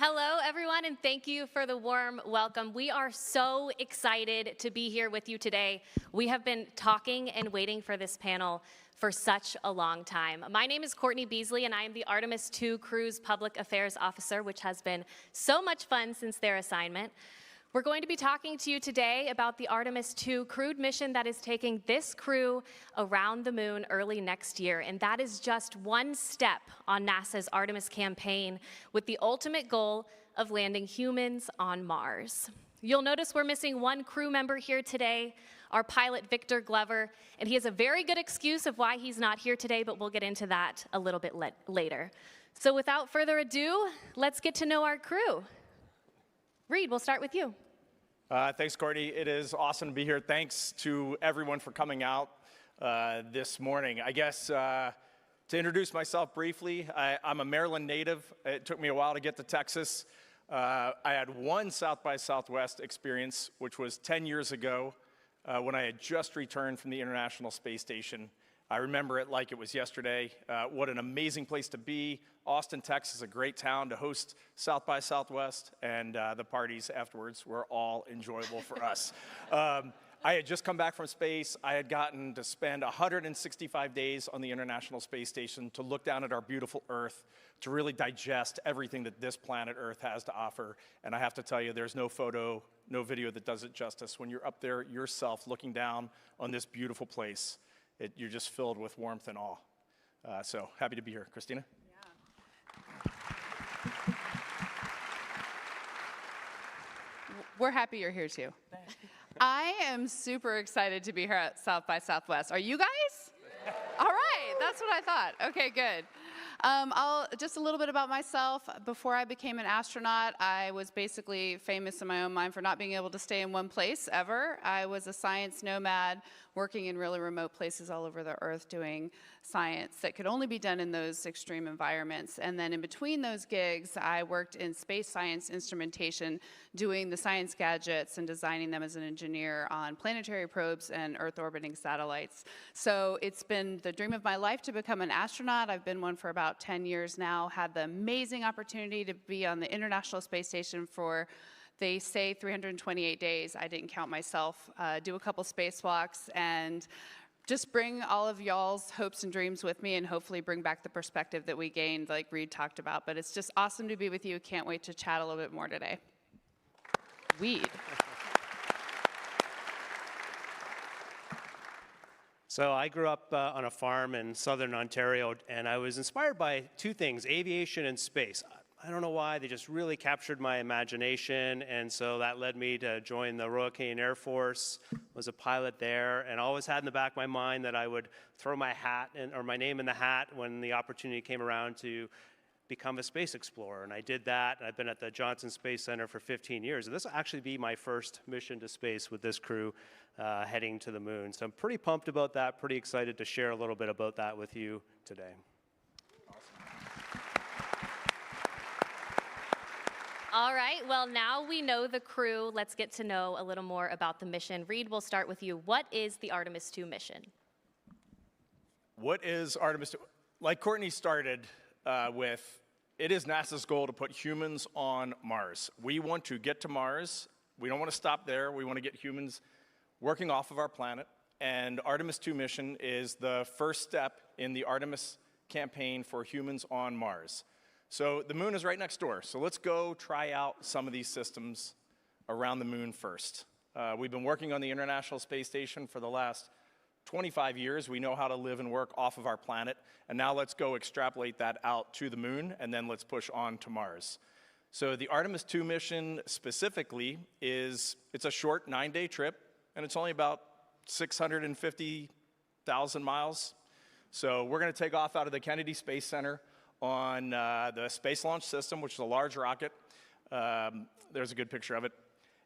Hello, everyone, and thank you for the warm welcome. We are so excited to be here with you today. We have been talking and waiting for this panel for such a long time. My name is Courtney Beasley, and I am the Artemis II Crew's Public Affairs Officer, which has been so much fun since their assignment. We're going to be talking to you today about the Artemis II crewed mission that is taking this crew around the moon early next year, and that is just one step on NASA's Artemis campaign with the ultimate goal of landing humans on Mars. You'll notice we're missing one crew member here today, our pilot Victor Glover, and he has a very good excuse of why he's not here today, but we'll get into that a little bit later. So without further ado, let's get to know our crew. Reed, we'll start with you. Thanks, Courtney. It is awesome to be here. Thanks to everyone for coming out this morning. I guess to introduce myself briefly, I'm a Maryland native. It took me a while to get to Texas. I had one South by Southwest experience, which was 10 years ago when I had just returned from the International Space Station. I remember it like it was yesterday. What an amazing place to be. Austin, Texas is a great town to host South by Southwest, and the parties afterwards were all enjoyable for us. I had just come back from space. I had gotten to spend 165 days on the International Space Station to look down at our beautiful Earth, to really digest everything that this planet Earth has to offer. And I have to tell you, there's no photo, no video that does it justice. When you're up there yourself looking down on this beautiful place, you're just filled with warmth and awe. So happy to be here. Christina? Yeah. We're happy you're here too. I am super excited to be here at South by Southwest. Are you guys? All right, that's what I thought. Okay, good. Just a little bit about myself. Before I became an astronaut, I was basically famous in my own mind for not being able to stay in one place ever. I was a science nomad working in really remote places all over the Earth doing science that could only be done in those extreme environments. And then in between those gigs, I worked in space science instrumentation, doing the science gadgets and designing them as an engineer on planetary probes and Earth orbiting satellites. So it's been the dream of my life to become an astronaut. I've been one for about 10 years now, had the amazing opportunity to be on the International Space Station for, they say, 328 days. I didn't count myself. Do a couple spacewalks and just bring all of y'all's hopes and dreams with me and hopefully bring back the perspective that we gained like Reed talked about. But it's just awesome to be with you. Can't wait to chat a little bit more today. Weed. So I grew up on a farm in southern Ontario, and I was inspired by two things, aviation and space. I don't know why, they just really captured my imagination, and so that led me to join the Royal Canadian Air Force, was a pilot there, and always had in the back of my mind that I would throw my hat or my name in the hat when the opportunity came around to become a space explorer, and I did that. I've been at the Johnson Space Center for 15 years, and this will actually be my first mission to space with this crew heading to the moon. So I'm pretty pumped about that, pretty excited to share a little bit about that with you today. All right, well, now we know the crew. Let's get to know a little more about the mission. Reed, we'll start with you. What is the Artemis II mission? What is Artemis II? Like Courtney started with, it is NASA's goal to put humans on Mars. We want to get to Mars. We don't want to stop there. We want to get humans working off of our planet. And Artemis II mission is the first step in the Artemis campaign for humans on Mars. So the moon is right next door. So let's go try out some of these systems around the moon first. We've been working on the International Space Station for the last 25 years. We know how to live and work off of our planet. And now let's go extrapolate that out to the moon, and then let's push on to Mars. So the Artemis II mission specifically it's a short 9-day trip, and it's only about 650,000 miles. So we're going to take off out of the Kennedy Space Center on the Space Launch System, which is a large rocket. There's a good picture of it.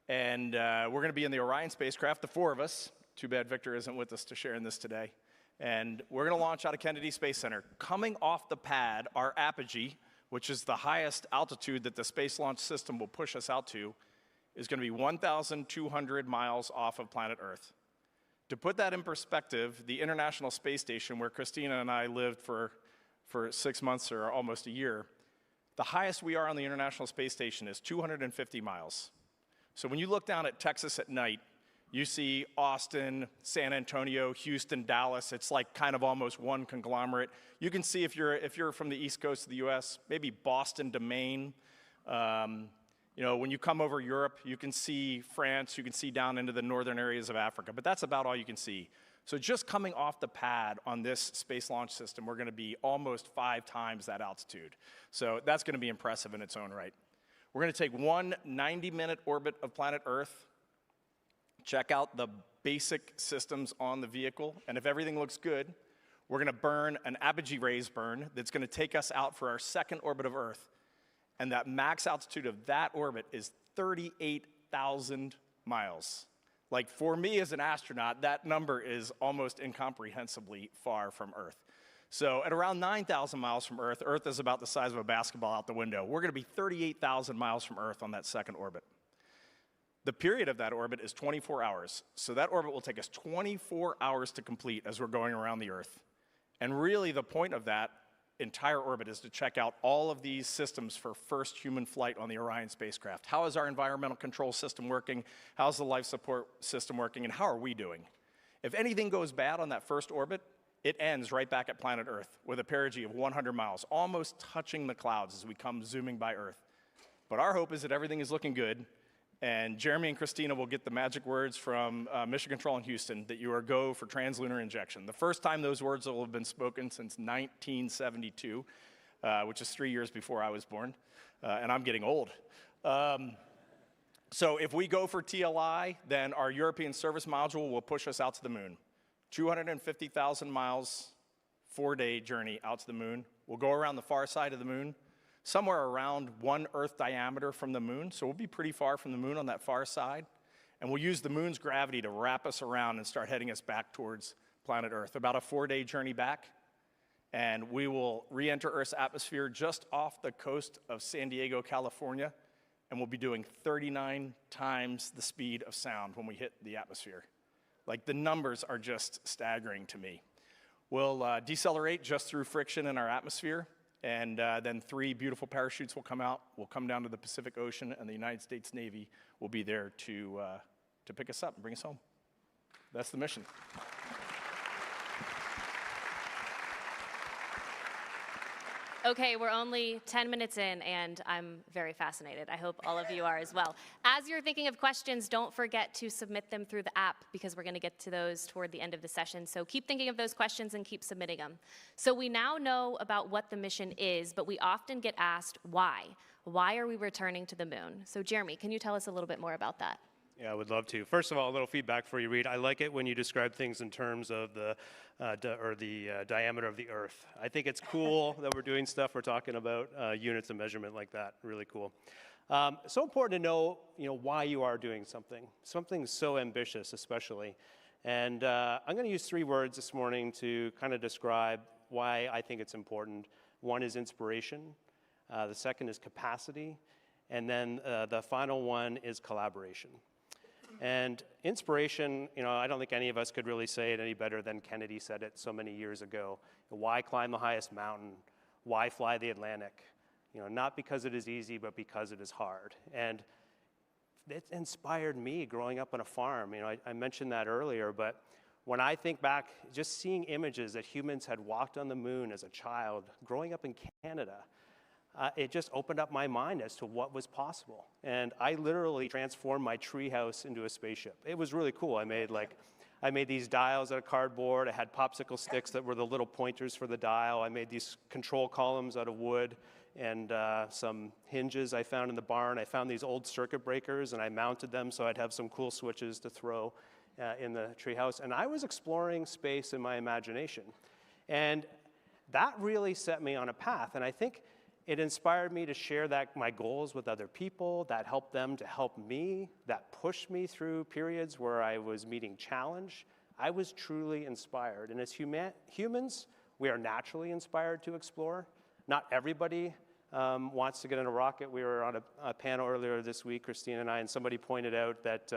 And we're going to be in the Orion spacecraft, the four of us. Too bad Victor isn't with us to share in this today. And we're going to launch out of Kennedy Space Center. Coming off the pad, our apogee, which is the highest altitude that the Space Launch System will push us out to, is going to be 1,200 miles off of planet Earth. To put that in perspective, the International Space Station, where Christina and I lived for 6 months or almost a year, The highest we are on the International Space Station is 250 miles. So when you look down at Texas at night, you see Austin, San Antonio, Houston, Dallas. It's like kind of almost one conglomerate. You can see if you're from the East Coast of the US, maybe Boston to Maine. When you come over Europe, you can see France, you can see down into the northern areas of Africa, but that's about all you can see. So just coming off the pad on this space launch system, we're gonna be almost 5 times that altitude. So that's gonna be impressive in its own right. We're gonna take one 90-minute orbit of planet Earth, check out the basic systems on the vehicle, and if everything looks good, we're gonna burn an apogee raise burn that's gonna take us out for our second orbit of Earth. And that max altitude of that orbit is 38,000 miles. Like for me as an astronaut, that number is almost incomprehensibly far from Earth. So at around 9,000 miles from Earth, Earth is about the size of a basketball out the window. We're gonna be 38,000 miles from Earth on that second orbit. The period of that orbit is 24 hours. So that orbit will take us 24 hours to complete as we're going around the Earth. And really the point of that entire orbit is to check out all of these systems for first human flight on the Orion spacecraft. How is our environmental control system working? How's the life support system working? And how are we doing? If anything goes bad on that first orbit, it ends right back at planet Earth with a perigee of 100 miles, almost touching the clouds as we come zooming by Earth. But our hope is that everything is looking good, and Jeremy and Christina will get the magic words from Mission Control in Houston that you are go for translunar injection. The first time those words will have been spoken since 1972, which is 3 years before I was born, and I'm getting old. So if we go for TLI, then our European service module will push us out to the moon. 250,000 miles, 4-day journey out to the moon. We'll go around the far side of the moon, somewhere around 1 Earth diameter from the moon, so we'll be pretty far from the moon on that far side, and we'll use the moon's gravity to wrap us around and start heading us back towards planet Earth. About a 4-day journey back, and we will re-enter Earth's atmosphere just off the coast of San Diego, California, and we'll be doing 39 times the speed of sound when we hit the atmosphere. Like, the numbers are just staggering to me. We'll decelerate just through friction in our atmosphere, and then 3 beautiful parachutes will come out. We'll come down to the Pacific Ocean, and the United States Navy will be there to pick us up and bring us home. That's the mission. Okay, we're only 10 minutes in, and I'm very fascinated. I hope all of you are as well. As you're thinking of questions, don't forget to submit them through the app, because we're going to get to those toward the end of the session. So keep thinking of those questions and keep submitting them. So we now know about what the mission is, but we often get asked why. Why are we returning to the moon? So Jeremy, can you tell us a little bit more about that? Yeah, I would love to. First of all, a little feedback for you, Reed. I like it when you describe things in terms of the diameter of the Earth. I think it's cool that we're doing stuff. We're talking about units of measurement like that. Really cool. So important to know, why you are doing something. Something so ambitious, especially. And I'm going to use 3 words this morning to kind of describe why I think it's important. One is inspiration. The second is capacity. And then the final one is collaboration. And inspiration, I don't think any of us could really say it any better than Kennedy said it so many years ago. Why climb the highest mountain? Why fly the Atlantic? Not because it is easy, but because it is hard. And it inspired me growing up on a farm. I mentioned that earlier, but when I think back, just seeing images that humans had walked on the moon as a child, growing up in Canada, it just opened up my mind as to what was possible. And I literally transformed my treehouse into a spaceship. It was really cool. I made these dials out of cardboard. I had popsicle sticks that were the little pointers for the dial. I made these control columns out of wood and some hinges I found in the barn. I found these old circuit breakers and I mounted them so I'd have some cool switches to throw in the treehouse. And I was exploring space in my imagination. And that really set me on a path. And I think it inspired me to share my goals with other people, that helped them to help me, that pushed me through periods where I was meeting challenge. I was truly inspired. And as humans, we are naturally inspired to explore. Not everybody wants to get in a rocket. We were on a panel earlier this week, Christine and I, and somebody pointed out that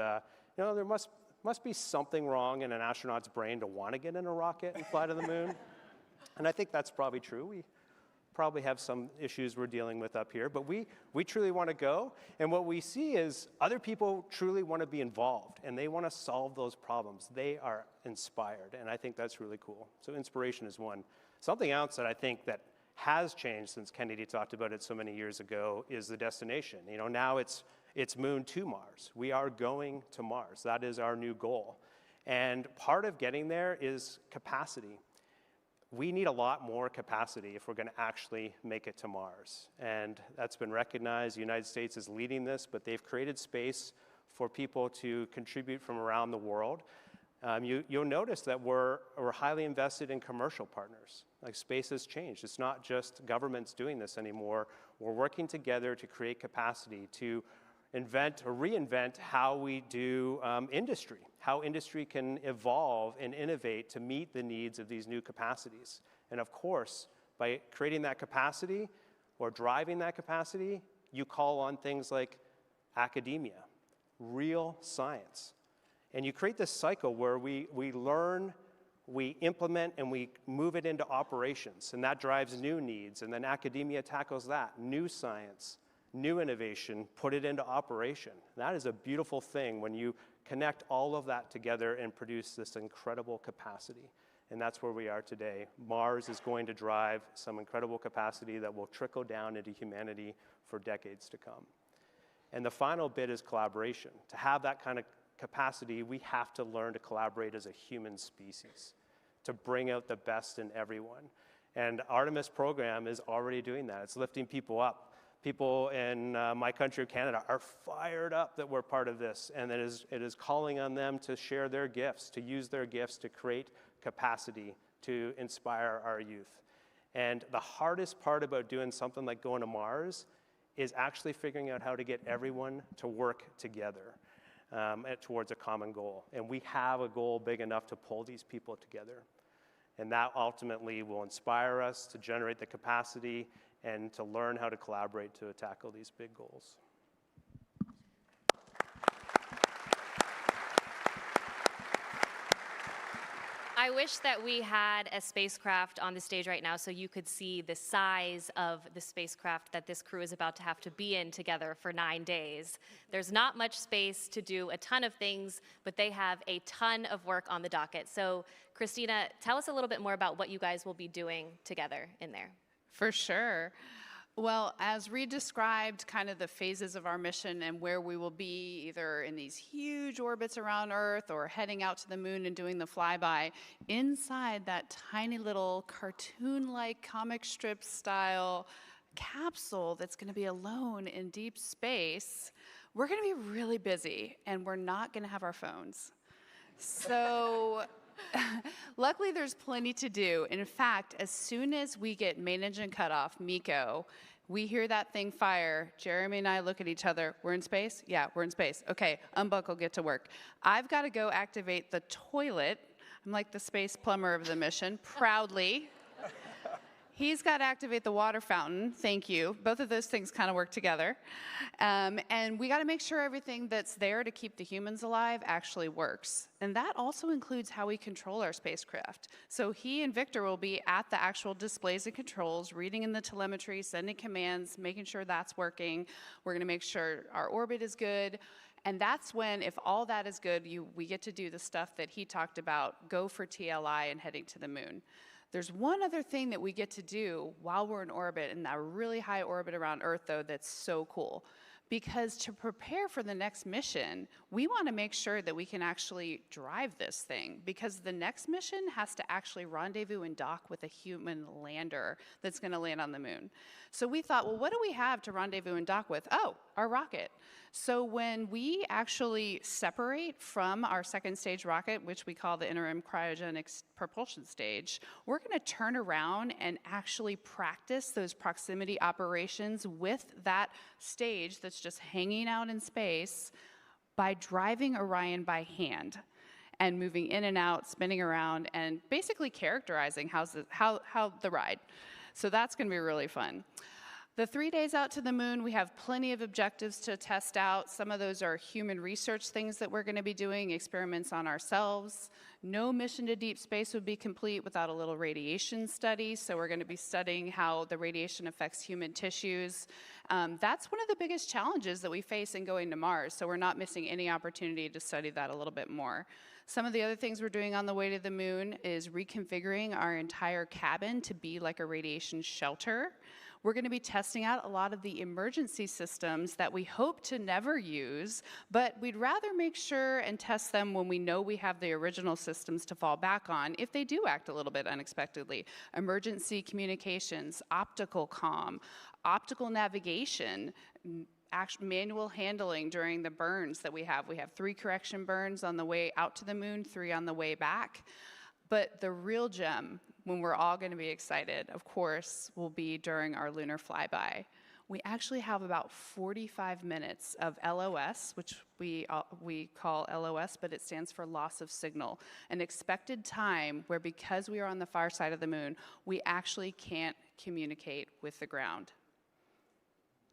there must be something wrong in an astronaut's brain to want to get in a rocket and fly to the moon. And I think that's probably true. We probably have some issues we're dealing with up here, but we truly want to go. And what we see is other people truly want to be involved, and they want to solve those problems. They are inspired, and I think that's really cool. So inspiration is one. Something else that I think that has changed since Kennedy talked about it so many years ago is the destination. You know, now it's moon to Mars. We are going to Mars. That is our new goal. And part of getting there is capacity. We need a lot more capacity if we're going to actually make it to Mars. And that's been recognized. The United States is leading this, but they've created space for people to contribute from around the world. You'll notice that we're highly invested in commercial partners. Like, space has changed. It's not just governments doing this anymore. We're working together to create capacity, to invent or reinvent how we do industry, how industry can evolve and innovate to meet the needs of these new capacities. And of course, by creating that capacity or driving that capacity, you call on things like academia, real science. And you create this cycle where we learn, we implement, and we move it into operations. And that drives new needs. And then academia tackles that, new science, new innovation, put it into operation. That is a beautiful thing when you connect all of that together and produce this incredible capacity. And that's where we are today. Mars is going to drive some incredible capacity that will trickle down into humanity for decades to come. And the final bit is collaboration. To have that kind of capacity, we have to learn to collaborate as a human species, to bring out the best in everyone. And Artemis program is already doing that. It's lifting people up. People in my country of Canada are fired up that we're part of this, and it is calling on them to share their gifts, to use their gifts to create capacity, to inspire our youth. And the hardest part about doing something like going to Mars is actually figuring out how to get everyone to work together towards a common goal. And we have a goal big enough to pull these people together. And that ultimately will inspire us to generate the capacity and to learn how to collaborate to tackle these big goals. I wish that we had a spacecraft on the stage right now so you could see the size of the spacecraft that this crew is about to have to be in together for 9 days. There's not much space to do a ton of things, but they have a ton of work on the docket. So, Christina, tell us a little bit more about what you guys will be doing together in there. For sure. Well, as Reed described kind of the phases of our mission and where we will be either in these huge orbits around Earth or heading out to the moon and doing the flyby, inside that tiny little cartoon-like comic strip style capsule that's going to be alone in deep space, we're going to be really busy and we're not going to have our phones. So luckily, there's plenty to do. In fact, as soon as we get main engine cut off, MECO, we hear that thing fire. Jeremy and I look at each other. We're in space? Yeah, we're in space. Okay, unbuckle, get to work. I've got to go activate the toilet. I'm like the space plumber of the mission, proudly. He's got to activate the water fountain. Thank you. Both of those things kind of work together. And we got to make sure everything that's there to keep the humans alive actually works. And that also includes how we control our spacecraft. So he and Victor will be at the actual displays and controls, reading in the telemetry, sending commands, making sure that's working. We're going to make sure our orbit is good. And that's when, if all that is good, we get to do the stuff that he talked about, go for TLI and heading to the moon. There's one other thing that we get to do while we're in orbit, in that really high orbit around Earth, though, that's so cool. Because to prepare for the next mission, we want to make sure that we can actually drive this thing, because the next mission has to actually rendezvous and dock with a human lander that's going to land on the moon. So we thought, well, what do we have to rendezvous and dock with? Oh, our rocket. So when we actually separate from our second stage rocket, which we call the interim cryogenic propulsion stage, we're going to turn around and actually practice those proximity operations with that stage that's just hanging out in space by driving Orion by hand and moving in and out, spinning around, and basically characterizing how the ride. So that's going to be really fun. The 3 days out to the moon, we have plenty of objectives to test out. Some of those are human research things that we're going to be doing, experiments on ourselves. No mission to deep space would be complete without a little radiation study, so we're going to be studying how the radiation affects human tissues. That's one of the biggest challenges that we face in going to Mars, so we're not missing any opportunity to study that a little bit more. Some of the other things we're doing on the way to the moon is reconfiguring our entire cabin to be like a radiation shelter. We're going to be testing out a lot of the emergency systems that we hope to never use, but we'd rather make sure and test them when we know we have the original systems to fall back on if they do act a little bit unexpectedly. Emergency communications, optical comm, optical navigation, manual handling during the burns that we have. We have 3 correction burns on the way out to the moon, 3 on the way back. But the real gem, when we're all going to be excited, of course, will be during our lunar flyby. We actually have about 45 minutes of LOS, which we call LOS, but it stands for loss of signal, an expected time where, because we are on the far side of the moon, we actually can't communicate with the ground.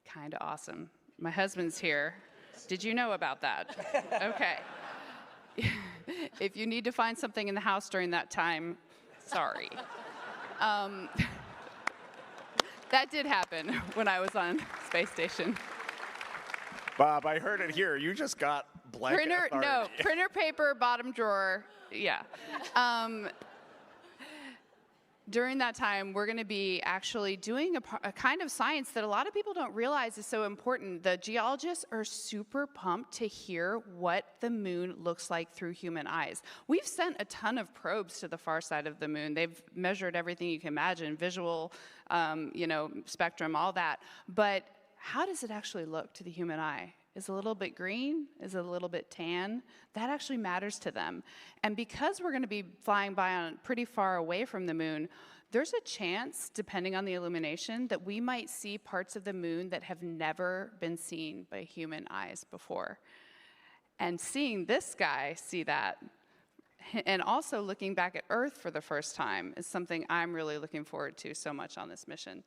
Kind of awesome. My husband's here. Did you know about that? Okay. If you need to find something in the house during that time, sorry. That did happen when I was on space station. Bob, I heard it here. You just got blanket authority. No, printer paper, bottom drawer, yeah. During that time, we're going to be actually doing a kind of science that a lot of people don't realize is so important. The geologists are super pumped to hear what the moon looks like through human eyes. We've sent a ton of probes to the far side of the moon. They've measured everything you can imagine, visual, spectrum, all that. But how does it actually look to the human eye? Is it a little bit green? Is it a little bit tan? That actually matters to them. And because we're going to be flying by on pretty far away from the moon, there's a chance, depending on the illumination, that we might see parts of the moon that have never been seen by human eyes before. And seeing this guy see that, and also looking back at Earth for the first time, is something I'm really looking forward to so much on this mission.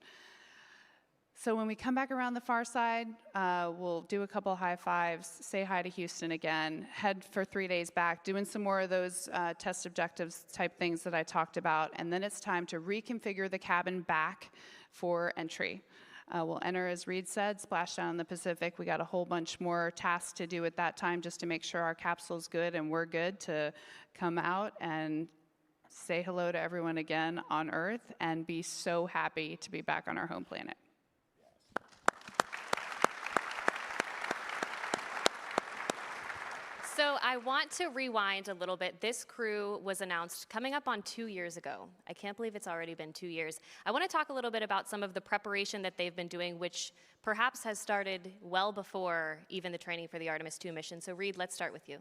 So when we come back around the far side, we'll do a couple high fives, say hi to Houston again, head for 3 days back, doing some more of those test objectives type things that I talked about, and then it's time to reconfigure the cabin back for entry. We'll enter, as Reed said, splash down in the Pacific. We got a whole bunch more tasks to do at that time just to make sure our capsule's good and we're good to come out and say hello to everyone again on Earth and be so happy to be back on our home planet. So I want to rewind a little bit. This crew was announced coming up on 2 years ago. I can't believe it's already been 2 years. I want to talk a little bit about some of the preparation that they've been doing, which perhaps has started well before even the training for the Artemis II mission. So Reed, let's start with you.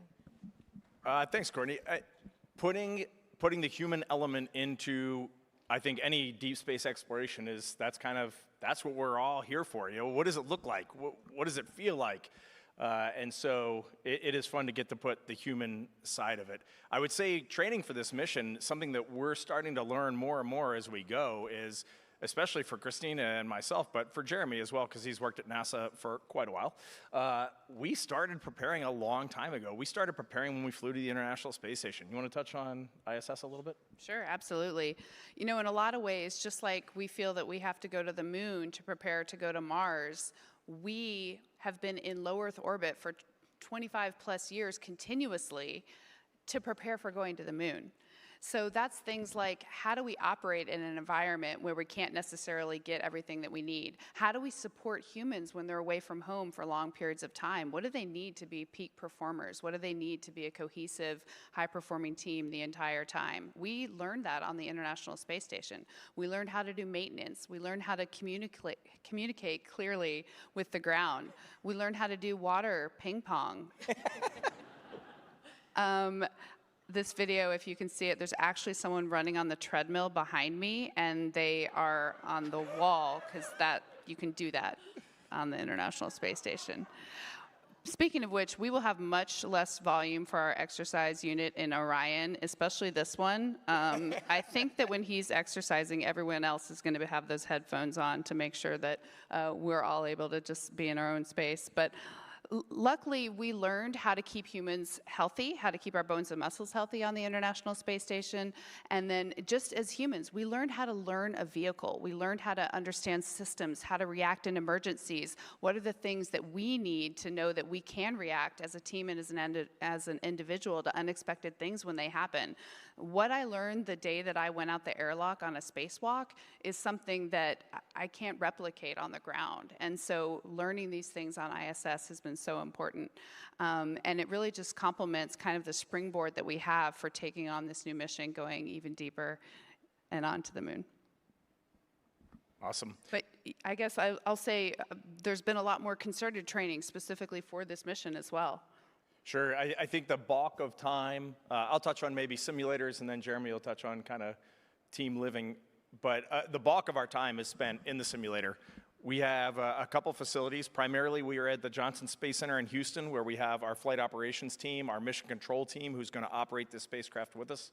Thanks, Courtney. Putting the human element into, I think, any deep space exploration that's what we're all here for. What does it look like? What does it feel like? And so it is fun to get to put the human side of it. I would say training for this mission, something that we're starting to learn more and more as we go is, especially for Christina and myself, but for Jeremy as well, because he's worked at NASA for quite a while, we started preparing a long time ago. We started preparing when we flew to the International Space Station. You want to touch on ISS a little bit? Sure, absolutely. In a lot of ways, just like we feel that we have to go to the moon to prepare to go to Mars, we have been in low Earth orbit for 25 plus years continuously to prepare for going to the moon. So that's things like, how do we operate in an environment where we can't necessarily get everything that we need? How do we support humans when they're away from home for long periods of time? What do they need to be peak performers? What do they need to be a cohesive, high-performing team the entire time? We learned that on the International Space Station. We learned how to do maintenance. We learned how to communicate clearly with the ground. We learned how to do water ping pong. This video, if you can see it, there's actually someone running on the treadmill behind me, and they are on the wall, because you can do that on the International Space Station. Speaking of which, we will have much less volume for our exercise unit in Orion, especially this one. I think that when he's exercising, everyone else is going to have those headphones on to make sure that we're all able to just be in our own space. But luckily, we learned how to keep humans healthy, how to keep our bones and muscles healthy on the International Space Station. And then just as humans, we learned how to learn a vehicle. We learned how to understand systems, how to react in emergencies. What are the things that we need to know that we can react as a team and as an individual to unexpected things when they happen? What I learned the day that I went out the airlock on a spacewalk is something that I can't replicate on the ground. And so learning these things on ISS has been so important. And it really just complements kind of the springboard that we have for taking on this new mission, going even deeper and onto the moon. Awesome. But I guess I'll say there's been a lot more concerted training specifically for this mission as well. Sure. I think the bulk of time, I'll touch on maybe simulators, and then Jeremy will touch on kind of team living. But the bulk of our time is spent in the simulator. We have a couple facilities. Primarily, we are at the Johnson Space Center in Houston, where we have our flight operations team, our mission control team, who's going to operate this spacecraft with us.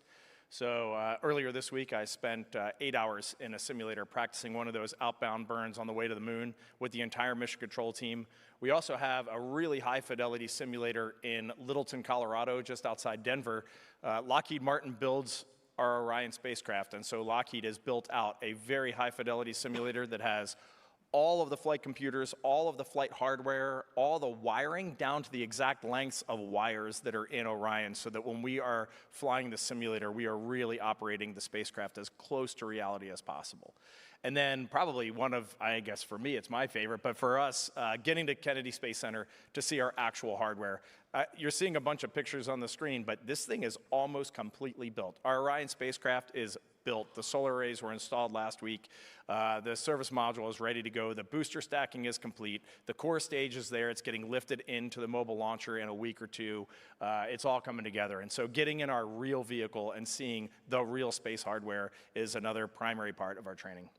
So earlier this week, I spent 8 hours in a simulator practicing one of those outbound burns on the way to the moon with the entire mission control team. We also have a really high-fidelity simulator in Littleton, Colorado, just outside Denver. Lockheed Martin builds our Orion spacecraft, and so Lockheed has built out a very high-fidelity simulator that has all of the flight computers, all of the flight hardware, all the wiring down to the exact lengths of wires that are in Orion, so that when we are flying the simulator, we are really operating the spacecraft as close to reality as possible. And then probably one of, I guess for me, it's my favorite, but for us, getting to Kennedy Space Center to see our actual hardware. You're seeing a bunch of pictures on the screen, but this thing is almost completely built. Our Orion spacecraft is built. The solar arrays were installed last week. The service module is ready to go. The booster stacking is complete. The core stage is there. It's getting lifted into the mobile launcher in a week or two. It's all coming together. And so getting in our real vehicle and seeing the real space hardware is another primary part of our training.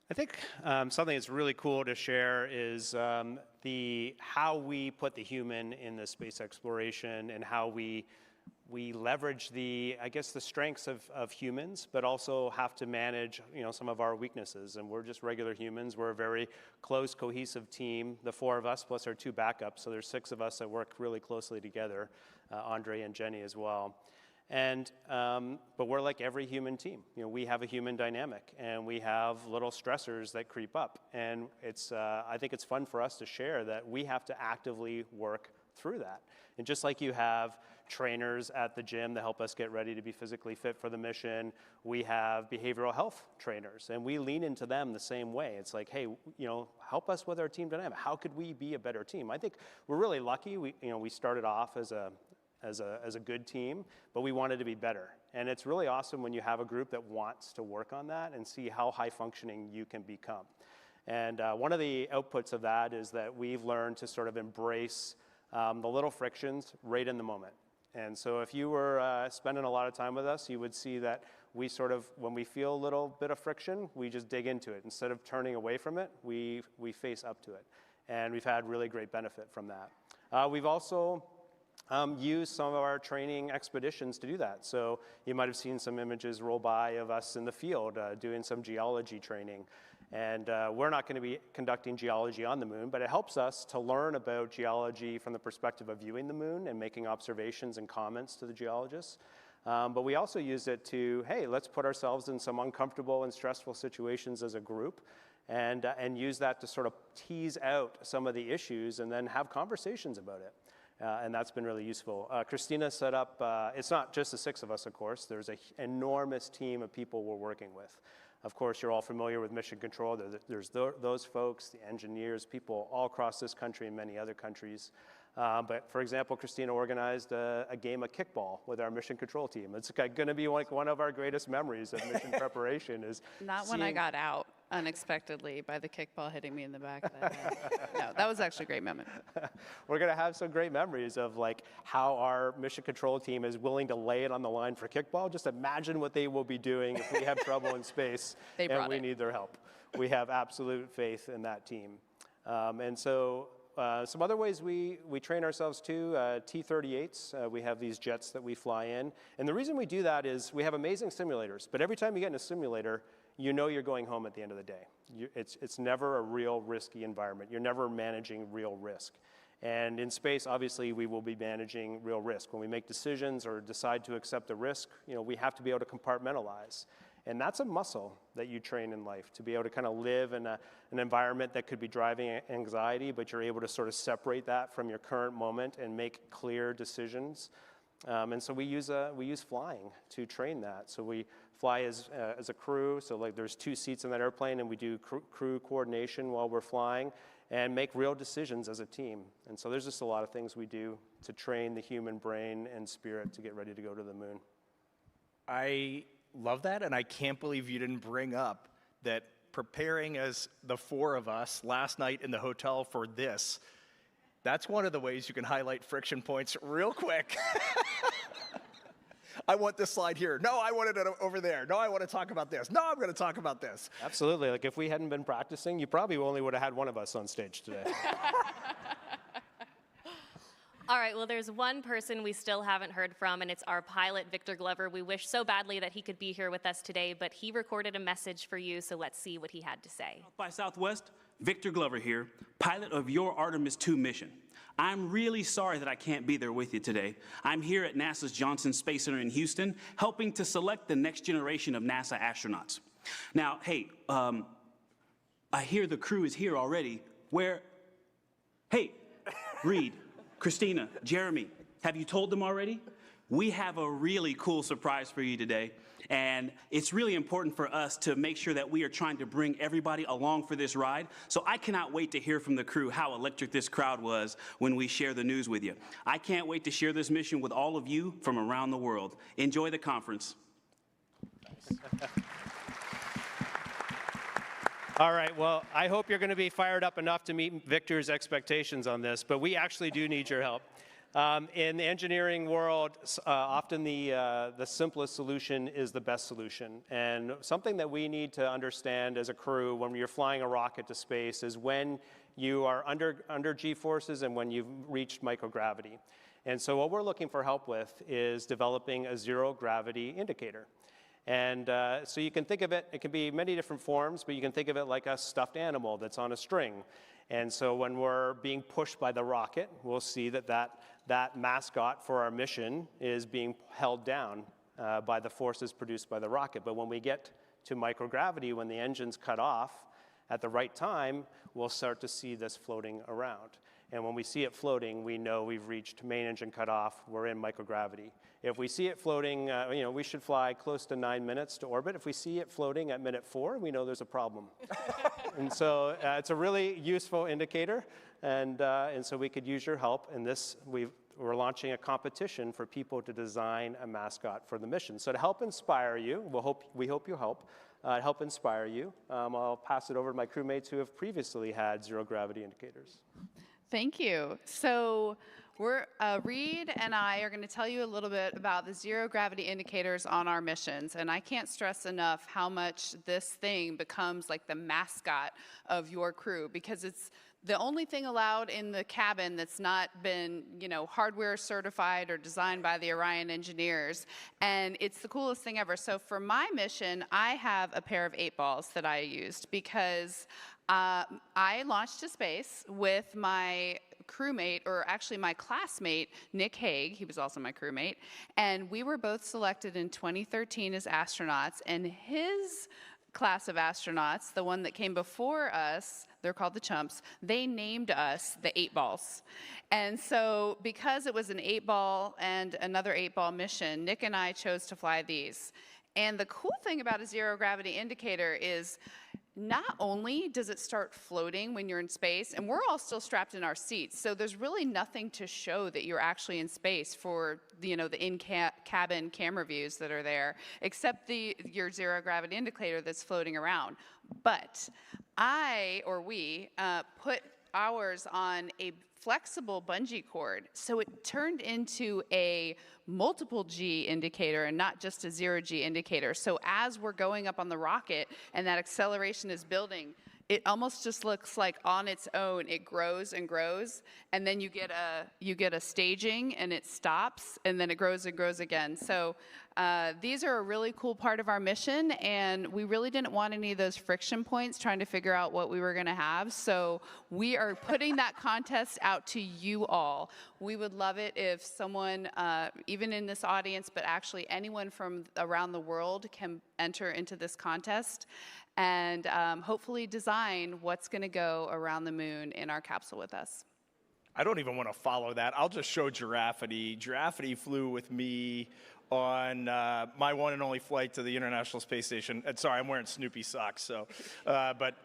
I think something that's really cool to share is how we put the human in the space exploration and how we leverage the strengths of humans, but also have to manage, some of our weaknesses. And we're just regular humans. We're a very close, cohesive team. The 4 of us plus our 2 backups. So there's 6 of us that work really closely together, Andre and Jenny as well. And but we're like every human team. We have a human dynamic, and we have little stressors that creep up. And I think it's fun for us to share that we have to actively work through that. And just like you have trainers at the gym to help us get ready to be physically fit for the mission, we have behavioral health trainers, and we lean into them the same way. It's like, hey, help us with our team dynamic. How could we be a better team? I think we're really lucky. We started off as a good team, but we wanted to be better. And it's really awesome when you have a group that wants to work on that and see how high functioning you can become. And one of the outputs of that is that we've learned to sort of embrace the little frictions right in the moment. And so if you were spending a lot of time with us, you would see that we sort of, when we feel a little bit of friction, we just dig into it. Instead of turning away from it, we face up to it. And we've had really great benefit from that. We've also use some of our training expeditions to do that. So you might have seen some images roll by of us in the field doing some geology training. And we're not going to be conducting geology on the moon, but it helps us to learn about geology from the perspective of viewing the moon and making observations and comments to the geologists. But we also use it to, hey, let's put ourselves in some uncomfortable and stressful situations as a group and use that to sort of tease out some of the issues and then have conversations about it. And that's been really useful. Christina set up, it's not just the 6 of us, of course. There's an enormous team of people we're working with. Of course, you're all familiar with mission control. There's those folks, the engineers, people all across this country and many other countries. But for example, Christina organized a game of kickball with our mission control team. It's going to be like one of our greatest memories of mission preparation is Not when I got out unexpectedly by the kickball hitting me in the back of the head. No, that was actually a great moment. We're going to have some great memories of like how our mission control team is willing to lay it on the line for kickball. Just imagine what they will be doing if we have trouble in space and we need their help. We have absolute faith in that team. And so some other ways we train ourselves too, T-38s, we have these jets that we fly in. And the reason we do that is we have amazing simulators, but every time you get in a simulator, you know you're going home at the end of the day. It's never a real risky environment. You're never managing real risk. And in space, obviously, we will be managing real risk. When we make decisions or decide to accept a risk, we have to be able to compartmentalize. And that's a muscle that you train in life, to be able to kind of live in an environment that could be driving anxiety, but you're able to sort of separate that from your current moment and make clear decisions. And so we use flying to train that. So we fly as a crew. So like there's 2 seats in that airplane, and we do crew coordination while we're flying and make real decisions as a team. And so there's just a lot of things we do to train the human brain and spirit to get ready to go to the moon. I love that, and I can't believe you didn't bring up that preparing as the 4 of us last night in the hotel for this, that's one of the ways you can highlight friction points real quick. I want this slide here. No, I wanted it over there. No, I want to talk about this. No, I'm going to talk about this. Absolutely. Like if we hadn't been practicing, you probably only would have had one of us on stage today. All right, well, there's one person we still haven't heard from, and it's our pilot, Victor Glover. We wish so badly that he could be here with us today, but he recorded a message for you, so let's see what he had to say. South by Southwest, Victor Glover here, pilot of your Artemis II mission. I'm really sorry that I can't be there with you today. I'm here at NASA's Johnson Space Center in Houston, helping to select the next generation of NASA astronauts. Now, hey, I hear the crew is here already. Hey, Reed, Christina, Jeremy, have you told them already? We have a really cool surprise for you today. And it's really important for us to make sure that we are trying to bring everybody along for this ride. So I cannot wait to hear from the crew how electric this crowd was when we share the news with you. I can't wait to share this mission with all of you from around the world. Enjoy the conference. All right, well, I hope you're going to be fired up enough to meet Victor's expectations on this, but we actually do need your help. In the engineering world, often the simplest solution is the best solution. And something that we need to understand as a crew when you're flying a rocket to space is when you are under G-forces and when you've reached microgravity. And so what we're looking for help with is developing a zero-gravity indicator. And so you can think of it can be many different forms, but you can think of it like a stuffed animal that's on a string. And so when we're being pushed by the rocket, we'll see that mascot for our mission is being held down by the forces produced by the rocket. But when we get to microgravity, when the engine's cut off at the right time, we'll start to see this floating around. And when we see it floating, we know we've reached main engine cutoff, we're in microgravity. If we see it floating, we should fly close to 9 minutes to orbit. If we see it floating at minute 4, we know there's a problem. And so it's a really useful indicator, and so we could use your help. And we're launching a competition for people to design a mascot for the mission. So to help inspire you, we hope you help inspire you. I'll pass it over to my crewmates who have previously had zero-gravity indicators. Thank you. So Reed and I are going to tell you a little bit about the zero-gravity indicators on our missions. And I can't stress enough how much this thing becomes like the mascot of your crew, because it's the only thing allowed in the cabin that's not been, hardware certified or designed by the Orion engineers. And it's the coolest thing ever. So for my mission, I have a pair of 8 balls that I used because I launched to space with my crewmate, or actually my classmate, Nick Hague. He was also my crewmate. And we were both selected in 2013 as astronauts. And his class of astronauts, the one that came before us, they're called the Chumps, they named us the 8 balls. And so because it was an 8-ball and another 8-ball mission, Nick and I chose to fly these. And the cool thing about a zero-gravity indicator is not only does it start floating when you're in space, and we're all still strapped in our seats, so there's really nothing to show that you're actually in space for the in-cabin camera views that are there, except your zero-gravity indicator that's floating around. But we put ours on a flexible bungee cord, so it turned into a multiple G indicator and not just a 0G indicator. So as we're going up on the rocket and that acceleration is building, it almost just looks like on its own it grows and grows, and then you get a staging and it stops, and then it grows and grows again. So these are a really cool part of our mission, and we really didn't want any of those friction points trying to figure out what we were going to have. So we are putting that contest out to you all. We would love it if someone, even in this audience, but actually anyone from around the world can enter into this contest and hopefully design what's going to go around the moon in our capsule with us. I don't even want to follow that. I'll just show Giraffity. Giraffity flew with me on my one and only flight to the International Space Station. And sorry, I'm wearing Snoopy socks. So, but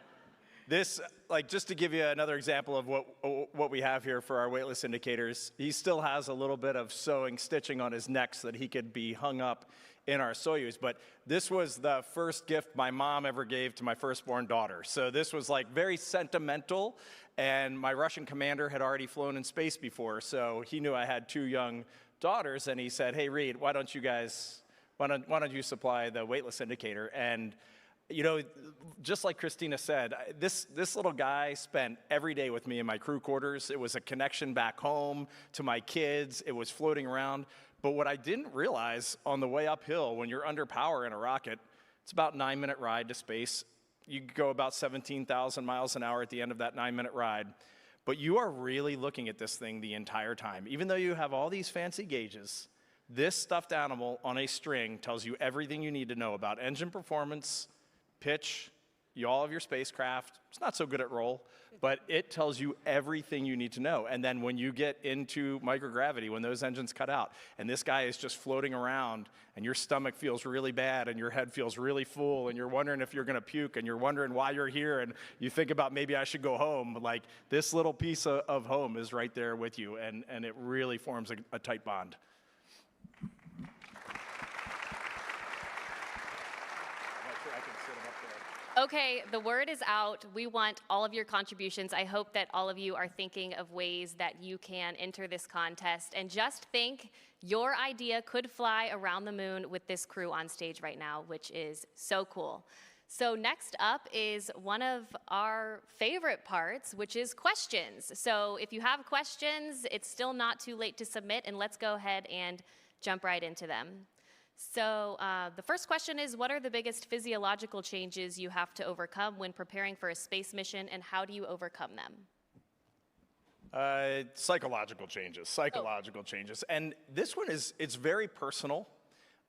this, like, just to give you another example of what we have here for our weightless indicators, he still has a little bit of stitching on his neck so that he could be hung up in our Soyuz. But this was the first gift my mom ever gave to my firstborn daughter. So this was like very sentimental, and my Russian commander had already flown in space before, so he knew I had 2 young daughters, and he said, hey, Reed, why don't you supply the weightless indicator? And you know, just like Christina said, this little guy spent every day with me in my crew quarters. It was a connection back home to my kids. It was floating around. But what I didn't realize on the way uphill, when you're under power in a rocket, it's about a 9-minute ride to space. You go about 17,000 miles an hour at the end of that 9-minute ride. But you are really looking at this thing the entire time. Even though you have all these fancy gauges, this stuffed animal on a string tells you everything you need to know about engine performance, pitch, yaw of your spacecraft. It's not so good at roll, but it tells you everything you need to know. And then when you get into microgravity, when those engines cut out, and this guy is just floating around, and your stomach feels really bad, and your head feels really full, and you're wondering if you're gonna puke, and you're wondering why you're here, and you think about maybe I should go home, like this little piece of home is right there with you, and it really forms a tight bond. Okay, the word is out. We want all of your contributions. I hope that all of you are thinking of ways that you can enter this contest. And just think, your idea could fly around the moon with this crew on stage right now, which is so cool. So next up is one of our favorite parts, which is questions. So if you have questions, it's still not too late to submit, and let's go ahead and jump right into them. So the first question is, what are the biggest physiological changes you have to overcome when preparing for a space mission, and how do you overcome them? Psychological changes. And this one it's very personal.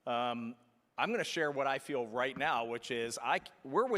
I'm going to share what I feel right now, which is we're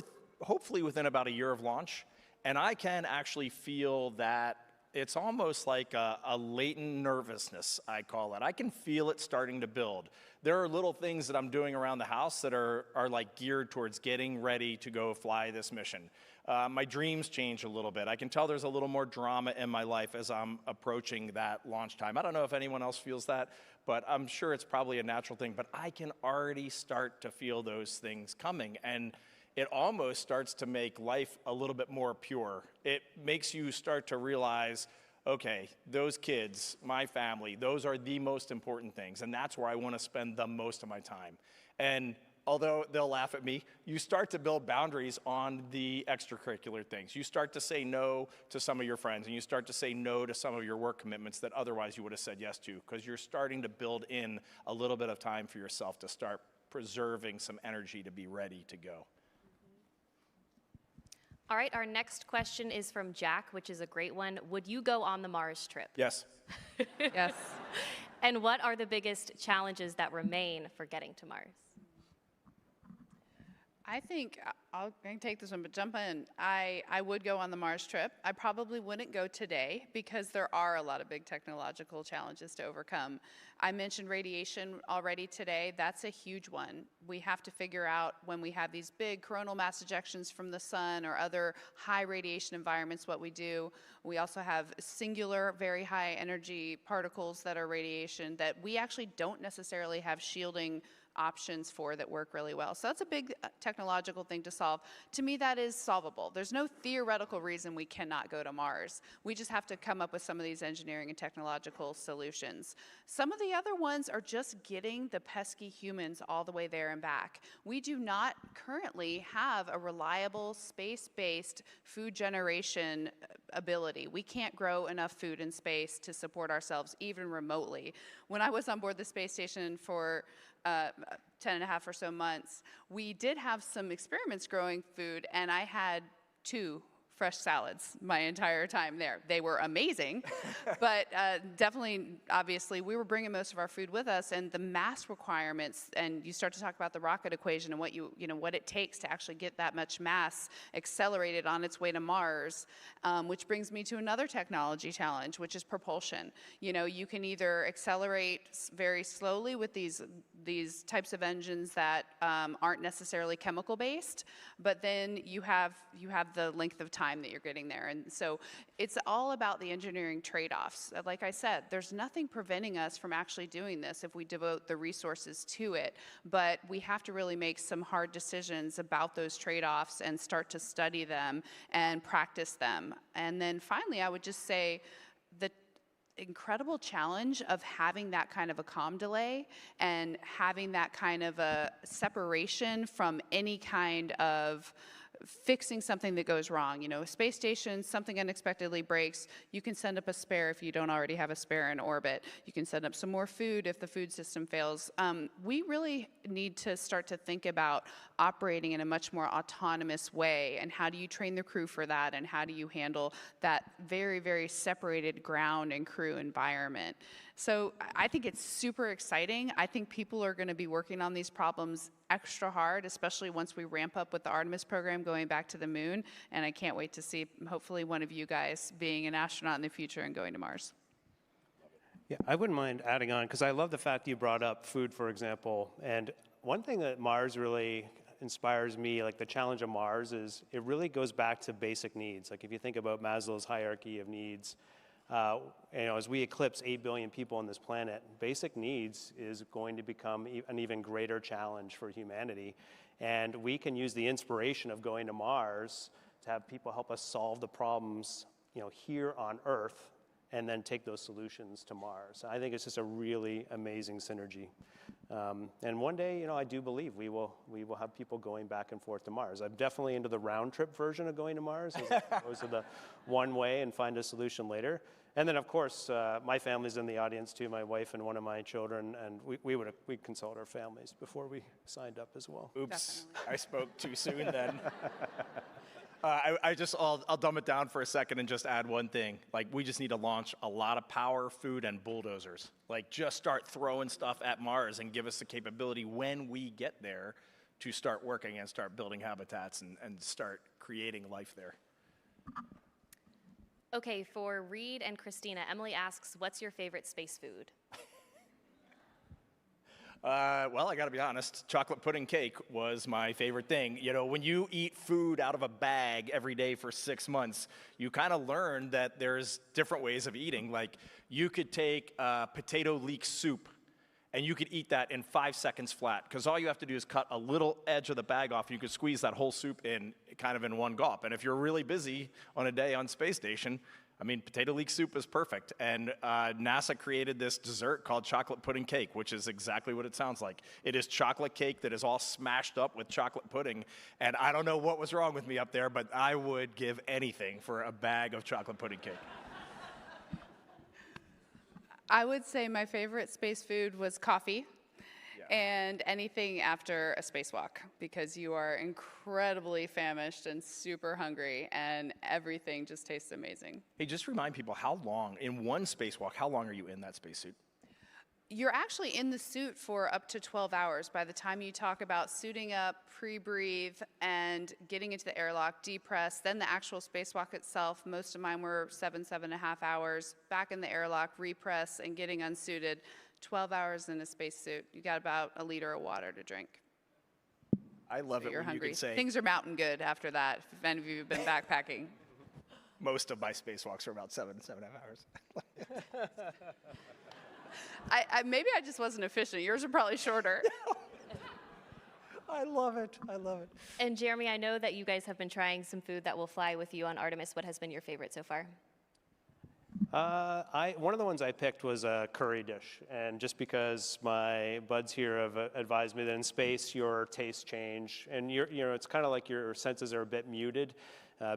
hopefully within about a year of launch, and I can actually feel that it's almost like a latent nervousness, I call it. I can feel it starting to build. There are little things that I'm doing around the house that are like geared towards getting ready to go fly this mission. My dreams change a little bit. I can tell there's a little more drama in my life as I'm approaching that launch time. I don't know if anyone else feels that, but I'm sure it's probably a natural thing. But I can already start to feel those things coming, and it almost starts to make life a little bit more pure. It makes you start to realize, okay, those kids, my family, those are the most important things, and that's where I want to spend the most of my time. And although they'll laugh at me, you start to build boundaries on the extracurricular things. You start to say no to some of your friends, and you start to say no to some of your work commitments that otherwise you would have said yes to, because you're starting to build in a little bit of time for yourself to start preserving some energy to be ready to go. All right, our next question is from Jack, which is a great one. Would you go on the Mars trip? Yes. Yes. And what are the biggest challenges that remain for getting to Mars? I think I can take this one, but jump in. I would go on the Mars trip. I probably wouldn't go today because there are a lot of big technological challenges to overcome. I mentioned radiation already today. That's a huge one. We have to figure out when we have these big coronal mass ejections from the sun or other high radiation environments, what we do. We also have singular, very high energy particles that are radiation that we actually don't necessarily have shielding options for that work really well. So that's a big technological thing to solve. To me, that is solvable. There's no theoretical reason we cannot go to Mars. We just have to come up with some of these engineering and technological solutions. Some of the other ones are just getting the pesky humans all the way there and back. We do not currently have a reliable space-based food generation ability. We can't grow enough food in space to support ourselves even remotely. When I was on board the space station for 10 and a half or so months, we did have some experiments growing food, and I had 2 fresh salads my entire time there. They were amazing, but definitely, obviously, we were bringing most of our food with us, and the mass requirements, and you start to talk about the rocket equation and what it takes to actually get that much mass accelerated on its way to Mars, which brings me to another technology challenge, which is propulsion. You can either accelerate very slowly with these types of engines that aren't necessarily chemical based, but then you have the length of time that you're getting there. And so it's all about the engineering trade-offs. Like I said, there's nothing preventing us from actually doing this if we devote the resources to it, but we have to really make some hard decisions about those trade-offs and start to study them and practice them. And then finally, I would just say the incredible challenge of having that kind of a comm delay and having that kind of a separation from any kind of fixing something that goes wrong. A space station, something unexpectedly breaks, you can send up a spare if you don't already have a spare in orbit. You can send up some more food if the food system fails. We really need to start to think about operating in a much more autonomous way, and how do you train the crew for that, and how do you handle that very, very separated ground and crew environment. So I think it's super exciting. I think people are going to be working on these problems extra hard, especially once we ramp up with the Artemis program going back to the moon. And I can't wait to see, hopefully, one of you guys being an astronaut in the future and going to Mars. Yeah, I wouldn't mind adding on, because I love the fact you brought up food, for example. And one thing that Mars really inspires me, like the challenge of Mars, is it really goes back to basic needs. Like if you think about Maslow's hierarchy of needs, as we eclipse 8 billion people on this planet, basic needs is going to become an even greater challenge for humanity. And we can use the inspiration of going to Mars to have people help us solve the problems, here on Earth, and then take those solutions to Mars. I think it's just a really amazing synergy. And one day, I do believe we will have people going back and forth to Mars. I'm definitely into the round trip version of going to Mars, as opposed to the one way and find a solution later. And then, of course, my family's in the audience too, my wife and one of my children, and we consult our families before we signed up as well. Oops, definitely. I spoke too soon then. I'll dumb it down for a second and just add one thing. Like, we just need to launch a lot of power, food, and bulldozers. Like, just start throwing stuff at Mars and give us the capability when we get there to start working and start building habitats and start creating life there. Okay, for Reed and Christina, Emily asks, what's your favorite space food? Well, I got to be honest, chocolate pudding cake was my favorite thing. When you eat food out of a bag every day for 6 months, you kind of learn that there's different ways of eating. Like, you could take potato leek soup, and you could eat that in 5 seconds flat, because all you have to do is cut a little edge of the bag off, and you could squeeze that whole soup in kind of in one gulp. And if you're really busy on a day on space station, potato leek soup is perfect. And NASA created this dessert called chocolate pudding cake, which is exactly what it sounds like. It is chocolate cake that is all smashed up with chocolate pudding. And I don't know what was wrong with me up there, but I would give anything for a bag of chocolate pudding cake. I would say my favorite space food was coffee. And anything after a spacewalk, because you are incredibly famished and super hungry, and everything just tastes amazing. Hey, just remind people, how long, in one spacewalk, how long are you in that spacesuit? You're actually in the suit for up to 12 hours by the time you talk about suiting up, pre-breathe, and getting into the airlock, depress, then the actual spacewalk itself. Most of mine were 7.5 hours, back in the airlock, repress, and getting unsuited. 12 hours in a spacesuit. You got about a liter of water to drink. I love So it you're when hungry. you can say, Things are mountain good after that, if any of you have been backpacking. most of my spacewalks are about 7.5 hours. Maybe I just wasn't efficient. Yours are probably shorter. I love it. I love it. And Jeremy, I know that you guys have been trying some food that will fly with you on Artemis. What has been your favorite so far? One of the ones I picked was a curry dish, and just because my buds here have advised me that in space your tastes change, and it's kind of like your senses are a bit muted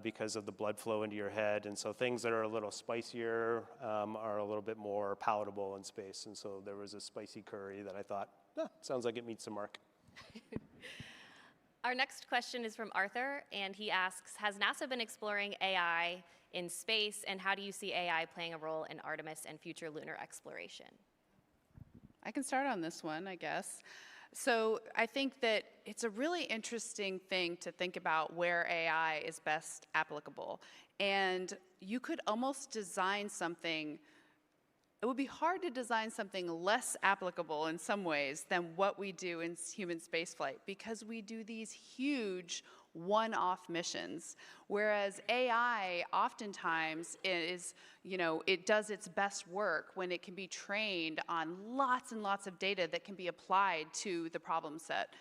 because of the blood flow into your head, and so things that are a little spicier are a little bit more palatable in space, and so there was a spicy curry that I thought, sounds like it meets the mark. Our next question is from Arthur, and he asks, has NASA been exploring AI in space, and how do you see AI playing a role in Artemis and future lunar exploration? I can start on this one, I guess. So I think that it's a really interesting thing to think about where AI is best applicable. And you could almost design something. It would be hard to design something less applicable in some ways than what we do in human spaceflight, because we do these huge one-off missions, whereas AI oftentimes is, it does its best work when it can be trained on lots and lots of data that can be applied to the problem set.